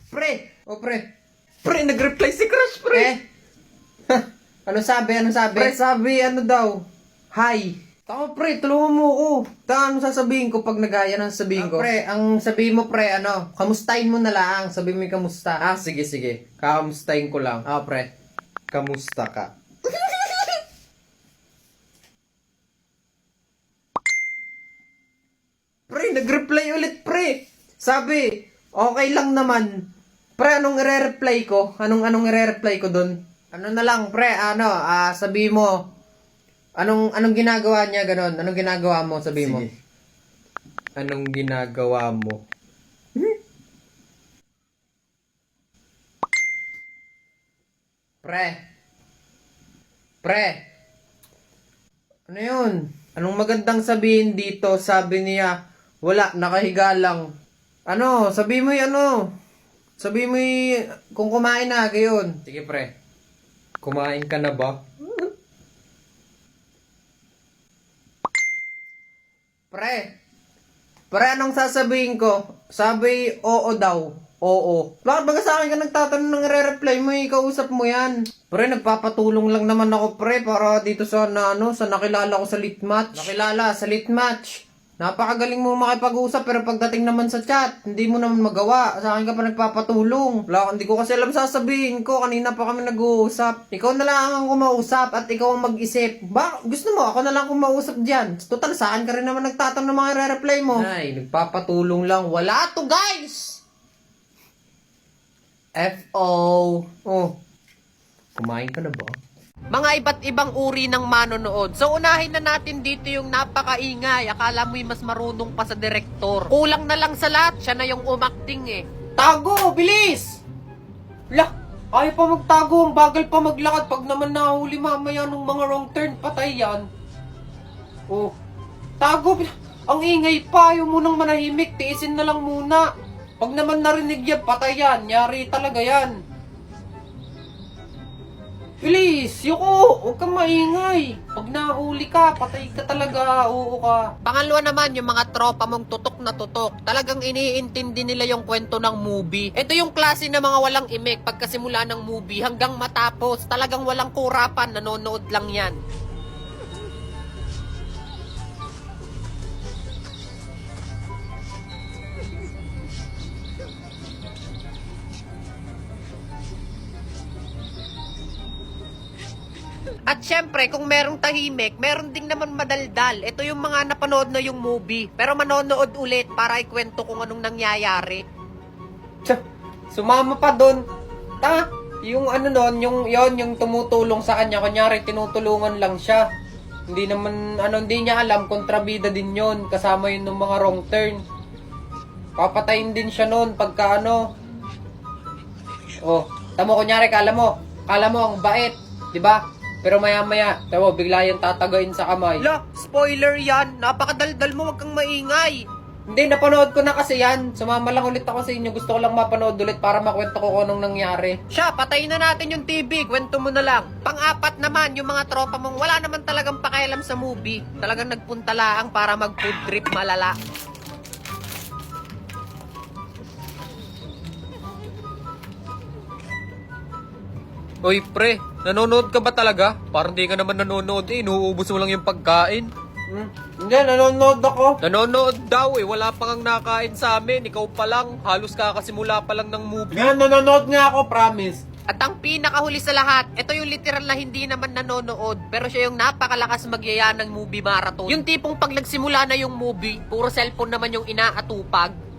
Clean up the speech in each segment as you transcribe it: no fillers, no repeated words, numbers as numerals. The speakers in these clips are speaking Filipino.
Pre! O pre. Pre, nag-reply si Crush, pre. Ano sabi? Pre, sabi, ano daw? Hi. Tama pre, tulungan mo ako. Ano sasabihin ko pag nagaya ng sabihin ko? Pre, ang sabihin mo pre, kamustahin mo na lang. Sabihin mo yung kamusta. Sige. Kakamustahin ko lang. Pre. Kamusta ka? Pre, nag-reply ulit, pre. Sabi, okay lang naman. Pre, anong i-reply ko? Anong i-reply ko dun? Ano na lang pre, sabihin mo. Anong ginagawa niya ganon? Anong ginagawa mo? Sabihin mo. Sige. Anong ginagawa mo? Pre. Ano yun? Anong magandang sabihin dito? Sabi niya, wala, nakahiga lang. Sabi mo Sabi mo kung kumain na, gayon. Sige pre. Kumain ka na ba? Pre, anong sasabihin ko? Sabi, oo daw. Oo. Bakit ba sa akin ka nagtatanong ng re-reply mo, ikausap mo yan? Pre, nagpapatulong lang naman ako, pre, para dito sa nakilala ko sa lit match. Nakilala sa lit match. Napakagaling mo makipag-usap pero pagdating naman sa chat, hindi mo naman magawa. Sa akin ka pa nagpapatulong. Hindi ko kasi alam sasabihin ko. Kanina pa kami nag-uusap. Ikaw na lang ang kumausap at ikaw ang mag-isip. Gusto mo, ako na lang kumausap dyan. Total, saan ka rin naman nagtatanong ng mga re-reply mo? Ay, nagpapatulong lang. Wala to, guys! F.O. Oh. Kumain ka na ba? Mga iba't ibang uri ng manonood. So, unahin na natin dito yung napakaingay. Akala mo'y mas marunong pa sa direktor. Kulang na lang sa lahat. Siya na yung umakting eh. Tago! Bilis! Ayaw pa magtago. Ang bagal pa maglakad. Pag naman nahuli mamaya ng mga wrong turn, patay yan. Oh. Tago! Ang ingay pa. Ayaw munang manahimik. Tiisin na lang muna. Pag naman narinig yan, patay yan. Yari talaga yan. Bilis! Yuko! Huwag kang maingay. Pag nahuli ka, patay ka talaga. Oo ka. Pangalawa naman, yung mga tropa mong tutok na tutok. Talagang iniintindi nila yung kwento ng movie. Ito yung klase ng mga walang imik pagkasimula ng movie hanggang matapos. Talagang walang kurapan, nanonood lang yan. At syempre, kung merong tahimik, meron ding naman madaldal. Ito yung mga napanood na yung movie. Pero manonood ulit para ikwento kung anong nangyayari. Sumama pa doon. Yung yung tumutulong sa kanya. Kunyari, tinutulungan lang siya. Hindi niya alam, kontrabida din yon. Kasama yun ng mga wrong turn. Papatayin din siya noon pagka tamo kunyari, kala mo ang bait, di ba? Pero maya-maya, bigla yung tatagain sa kamay. Spoiler yan. Napakadaldal mo, wag kang maingay. Hindi, napanood ko na kasi yan. Sumama lang ulit ako sa inyo. Gusto ko lang mapanood ulit para makwento ko kung anong nangyari. Siya, patayin na natin yung TV. Kwento mo na lang. Pang-apat naman, yung mga tropa mong wala naman talagang pakialam sa movie. Talagang nagpunta laang para mag-food trip malala. Oy pre, nanonood ka ba talaga? Parang di ka naman nanonood inuubos mo lang yung pagkain. Hindi, nanonood ako. Nanonood daw wala pa ngang nakain sa amin. Ikaw pa lang, halos kakasimula pa lang ng movie. Nanonood nga ako, promise. At ang pinakahuli sa lahat, ito yung literal na hindi naman nanonood, pero siya yung napakalakas magyaya ng movie marathon. Yung tipong pag nagsimula na yung movie, puro cellphone naman yung inaatupag.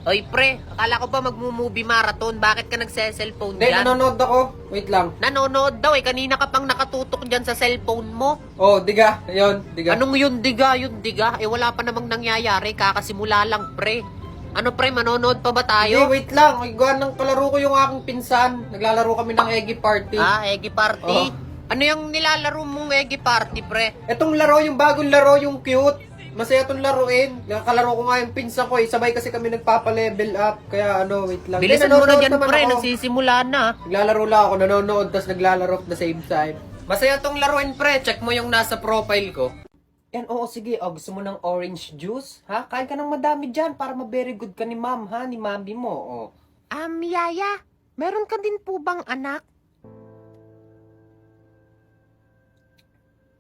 Oy pre, akala ko ba magmo-movie marathon? Bakit ka nagse-cellphone Hindi, dyan? nanonood ako. Wait lang. Nanonood daw kanina ka pang nakatutok dyan sa cellphone mo. Oh, diga. Ayun, diga. Anong yun diga? Wala pa namang nangyayari, kakasimula lang pre. Ano pre, manonood pa ba tayo? Hindi, wait lang. Gawa ng kalaro ko yung aking pinsan. Naglalaro kami ng Eggy Party. Eggy Party? Ano yung nilalaro mong Eggy Party pre? Etong laro, yung bagong laro, yung cute. Masaya itong laruin. Nakalaro ko nga yung pinsan ko Sabay kasi kami nagpapa-level up. Kaya wait lang. Bilisan mo na dyan pre, nagsisimula na. Naglalaro lang ako, nanonood, tapos naglalaro at the same time. Masaya itong laruin pre, check mo yung nasa profile ko. Yan, oo, sige. Gusto mo ng orange juice? Ha? Kain ka ng madami dyan para ma-very good ka ni ma'am, ha? Ni mami mo, Yaya, meron ka din po bang anak?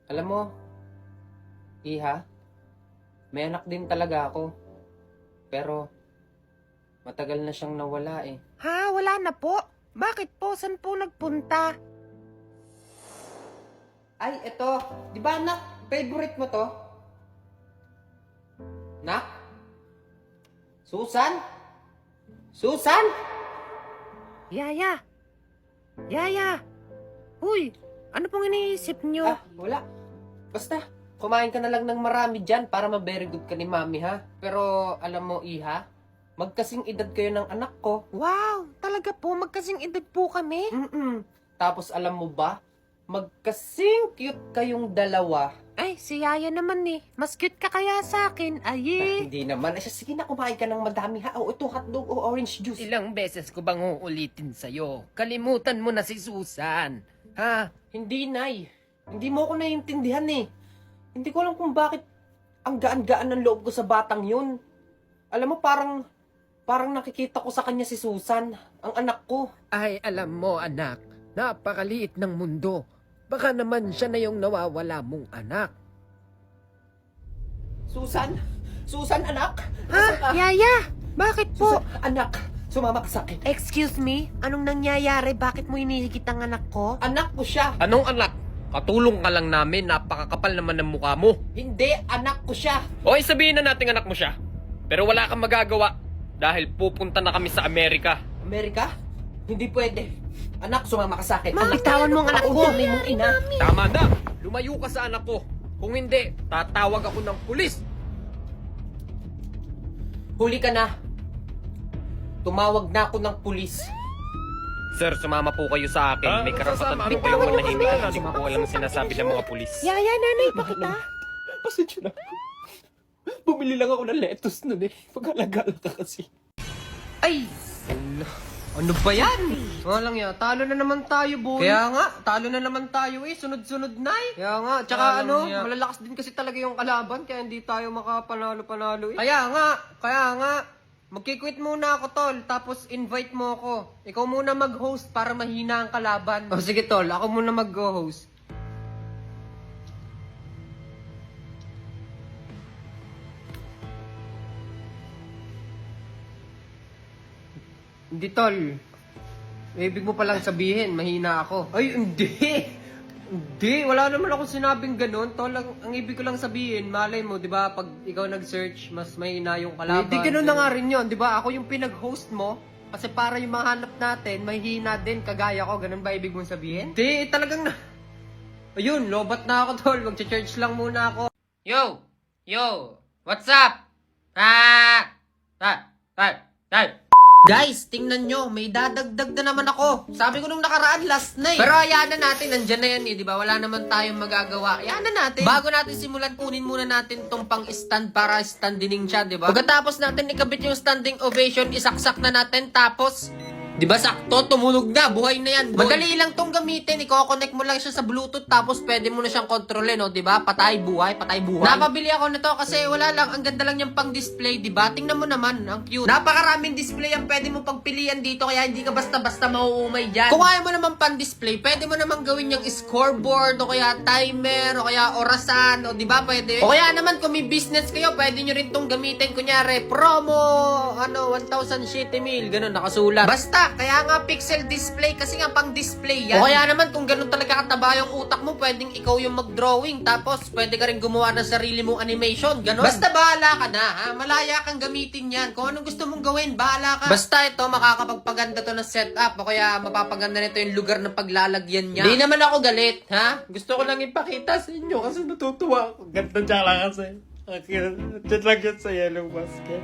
Alam mo, Iha, may anak din talaga ako. Pero, matagal na siyang nawala eh. Ha, wala na po. Bakit po? Saan po nagpunta? Ay, eto. Di ba, anak? Favorite mo to? Nak? Susan? Susan? Yaya! Yaya! Uy, ano pong iniisip nyo? Wala. Basta, kumain ka na lang ng marami dyan para ma-very good ka ni mami, ha? Pero, alam mo, Iha, magkasing edad kayo ng anak ko. Wow, talaga po, magkasing edad po kami. Tapos, alam mo ba, magkasing cute kayong dalawa. Ay, si Yaya naman eh. Mas cute ka kaya sa akin, ay. Hindi naman. Ay, sige na, kumain ka ng madami, ha? O, ito, hotdog o orange juice. Ilang beses ko bang uulitin sa'yo? Kalimutan mo na si Susan. Ha? Hindi, Nay. Hindi mo ako naiintindihan eh. Hindi ko alam kung bakit ang gaan-gaan ng loob ko sa batang yun. Alam mo, parang nakikita ko sa kanya si Susan, ang anak ko. Ay, alam mo anak, napakaliit ng mundo. Baka naman siya na yung nawawala mong anak. Susan? Susan, anak? Ha? Nasaan ka? Yaya! Bakit po? Susan, anak, sumama ka sa akin. Excuse me? Anong nangyayari? Bakit mo hinihigit ang anak ko? Anak ko siya. Anong anak? Katulong ka lang namin, napakakapal naman ng mukha mo. Hindi, anak ko siya. Okay, sabihin na natin anak mo siya. Pero wala kang magagawa dahil pupunta na kami sa Amerika. Amerika? Hindi pwede. Anak, sumama ka sa akin. Mami, bitawan mo ang anak ko. May mong ina. Tama na! Lumayo ka sa anak ko. Kung hindi, tatawag ako ng pulis. Huli ka na. Tumawag na ako ng pulis. Sir, sumama po kayo sa akin. May karapatan din kayong manahimik at hindi po alam ang sinasabi ng mga pulis. Yaya, nanay, pakita. Pasensya na. Bumili lang ako ng lettuce nun eh. Pag-alagala ka kasi. Ay! Ano ba yan? Nga lang yan. Talo na naman tayo, boy. Kaya nga, talo na naman tayo eh. Sunod-sunod na eh. Kaya nga. Tsaka malalakas din kasi talaga yung kalaban. Kaya hindi tayo makapanalo-panalo eh. Kaya nga. Magkikwit muna ako, tol. Tapos invite mo ako. Ikaw muna mag-host para mahina ang kalaban. Oh, sige, tol. Ako muna mag-host. Hindi, tol. Ibig mo palang sabihin, mahina ako. Ay, hindi. Hindi, wala naman ako sinabing ganun. Tol, ang ibig ko lang sabihin, malay mo, di ba, pag ikaw nag-search, mas mahina yung kalaban. Hindi, ganun na nga rin yun, di ba? Ako yung pinag-host mo, kasi para yung mahanap natin, mahina din, kagaya ko. Ganun ba ibig mong sabihin? Hindi, talagang na... Ayun, lobat na ako, tol. Mag-church lang muna ako. Yo! What's up? Guys, tingnan nyo, may dadagdag na naman ako. Sabi ko nung nakaraan, last night. Pero hayaan na natin, nandyan na yan eh, di ba? Wala naman tayong magagawa. Hayaan na natin. Bago natin simulan, kunin muna natin tong pang-stand para standing siya, di ba? Pagkatapos natin ikabit yung standing ovation, isaksak na natin, tapos... Di ba sakto? Tumunog na. Buhay na yan. Madali lang tong gamitin. Iko-connect mo lang siya sa Bluetooth tapos pwede mo na siyang kontrolin, no? Di ba? Patay, buhay. Napabili ako nito kasi wala lang. Ang ganda lang niyang pang-display, di ba? Tingnan mo naman. Ang cute. Napakaraming display ang pwede mo pagpilian dito kaya hindi ka basta-basta mauumay dyan. Kung ayaw mo naman pang-display, pwede mo naman gawin yung scoreboard o kaya timer o kaya orasan o di ba? Pwede. O kaya naman kung may business kayo, pwede nyo rin tong gamitin. Kunyari, promo, 1,000 shitty meal. Ganun, nakasulat. Basta, kaya nga pixel display kasi nga pang display yan. O kaya naman kung ganun talaga kataba yung utak mo, pwedeng ikaw yung mag-drawing tapos pwede ka rin gumawa ng sarili mong animation, ganun. Basta bahala ka na, ha? Malaya kang gamitin yan. Kung anong gusto mong gawin, bahala ka. Basta ito, makakapagpaganda to ng setup o kaya mapapaganda nito yung lugar ng paglalagyan niya. Hindi naman ako galit, ha? Gusto ko lang ipakita sa inyo kasi natutuwa ako. Ganda dyan lang kasi. Diyan lang yan sa yellow basket.